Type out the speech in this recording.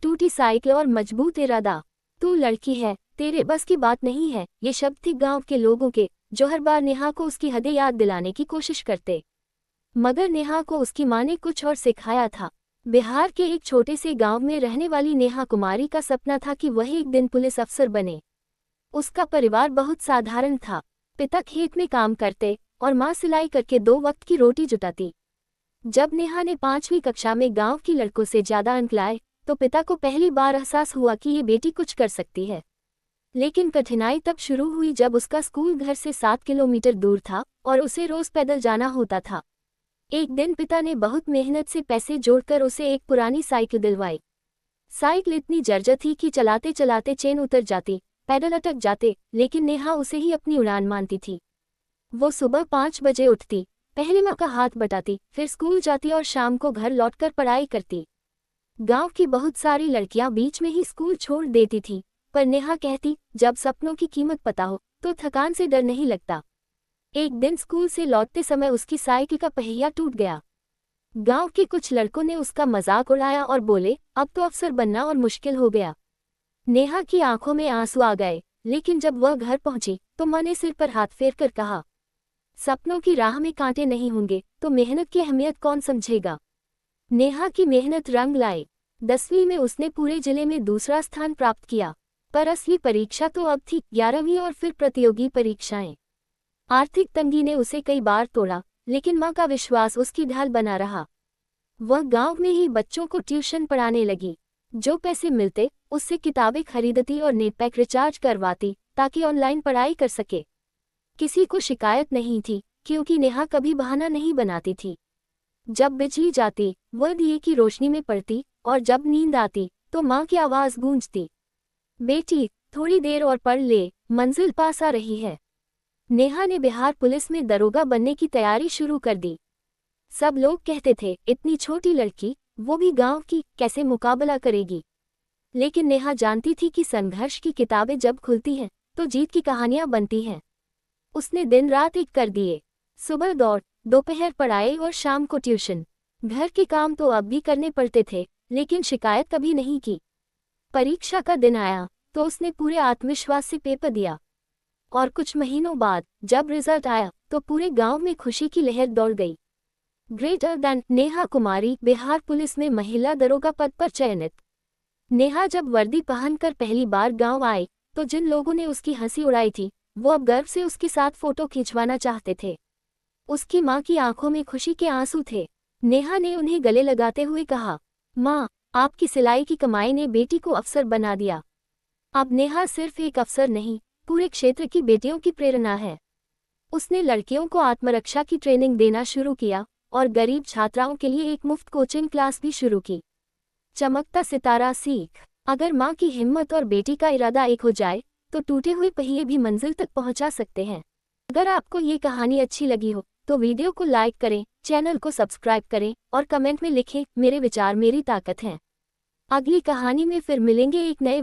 टूटी साइकिल और मजबूत इरादा। तू लड़की है, तेरे बस की बात नहीं है। ये शब्द थी गांव के लोगों के, जो हर बार नेहा को उसकी हदें याद दिलाने की कोशिश करते। मगर नेहा को उसकी माँ ने कुछ और सिखाया था। बिहार के एक छोटे से गांव में रहने वाली नेहा कुमारी का सपना था कि वह एक दिन पुलिस अफसर बने। उसका परिवार बहुत साधारण था। पिता खेत में काम करते और माँ सिलाई करके 2 वक्त की रोटी जुटाती। जब नेहा ने 5वीं कक्षा में गांव की लड़कों से ज्यादा अंक लाए तो पिता को पहली बार एहसास हुआ कि ये बेटी कुछ कर सकती है। लेकिन कठिनाई तब शुरू हुई जब उसका स्कूल घर से 7 किलोमीटर दूर था और उसे रोज पैदल जाना होता था। एक दिन पिता ने बहुत मेहनत से पैसे जोड़कर उसे एक पुरानी साइकिल दिलवाई। साइकिल इतनी जर्जर थी कि चलाते चलाते चेन उतर जाती, पैडल अटक जाते, लेकिन नेहा उसे ही अपनी उड़ान मानती थी। वो सुबह 5 बजे उठती, पहले माँ का हाथ बटाती, फिर स्कूल जाती और शाम को घर लौटकर पढ़ाई करती। गांव की बहुत सारी लड़कियां बीच में ही स्कूल छोड़ देती थीं, पर नेहा कहती, जब सपनों की कीमत पता हो तो थकान से डर नहीं लगता। एक दिन स्कूल से लौटते समय उसकी साइकिल का पहिया टूट गया। गांव के कुछ लड़कों ने उसका मजाक उड़ाया और बोले, अब तो अफसर बनना और मुश्किल हो गया। नेहा की आंखों में आंसू आ गए, लेकिन जब वह घर पहुंची तो माँ ने सिर पर हाथ फेर कर कहा, सपनों की राह में कांटे नहीं होंगे तो मेहनत की अहमियत कौन समझेगा। नेहा की मेहनत रंग लाई। 10वीं में उसने पूरे जिले में दूसरा स्थान प्राप्त किया। पर असली परीक्षा तो अब थी 11वीं और फिर प्रतियोगी परीक्षाएं। आर्थिक तंगी ने उसे कई बार तोड़ा, लेकिन माँ का विश्वास उसकी ढाल बना रहा। वह गांव में ही बच्चों को ट्यूशन पढ़ाने लगी। जो पैसे मिलते उससे किताबें खरीदती और नेट पैक रिचार्ज करवाती ताकि ऑनलाइन पढ़ाई कर सके। किसी को शिकायत नहीं थी, क्योंकि नेहा कभी बहाना नहीं बनाती थी। जब बिजली जाती वह दिए की रोशनी में पढ़ती, और जब नींद आती तो माँ की आवाज़ गूंजती, बेटी थोड़ी देर और पढ़ ले, मंजिल पास आ रही है। नेहा ने बिहार पुलिस में दरोगा बनने की तैयारी शुरू कर दी। सब लोग कहते थे, इतनी छोटी लड़की, वो भी गांव की, कैसे मुकाबला करेगी। लेकिन नेहा जानती थी कि संघर्ष की किताबें जब खुलती हैं तो जीत की कहानियां बनती हैं। उसने दिन रात एक कर दिए। सुबह दौड़, दोपहर पढ़ाई और शाम को ट्यूशन। घर के काम तो अब भी करने पड़ते थे, लेकिन शिकायत कभी नहीं की। परीक्षा का दिन आया तो उसने पूरे आत्मविश्वास से पेपर दिया। और कुछ महीनों बाद जब रिजल्ट आया तो पूरे गांव में खुशी की लहर दौड़ गई। Greater than Neha Kumari Bihar police में महिला दरोगा पद पर चयनित। नेहा जब वर्दी पहनकर पहली बार गांव आई तो जिन लोगों ने उसकी हंसी उड़ाई थी वो अब गर्व से उसके साथ फोटो खिंचवाना चाहते थे। उसकी माँ की आंखों में खुशी के आंसू थे। नेहा ने उन्हें गले लगाते हुए कहा, माँ, आपकी सिलाई की कमाई ने बेटी को अफसर बना दिया। अब नेहा सिर्फ एक अफसर नहीं, पूरे क्षेत्र की बेटियों की प्रेरणा है। उसने लड़कियों को आत्मरक्षा की ट्रेनिंग देना शुरू किया और गरीब छात्राओं के लिए एक मुफ्त कोचिंग क्लास भी शुरू की। चमकता सितारा सीख। अगर माँ की हिम्मत और बेटी का इरादा एक हो जाए तो टूटे हुए पहिए भी मंजिल तक पहुँचा सकते हैं। अगर आपको ये कहानी अच्छी लगी हो तो वीडियो को लाइक करें, चैनल को सब्सक्राइब करें और कमेंट में लिखें, मेरे विचार मेरी ताकत हैं। अगली कहानी में फिर मिलेंगे एक नए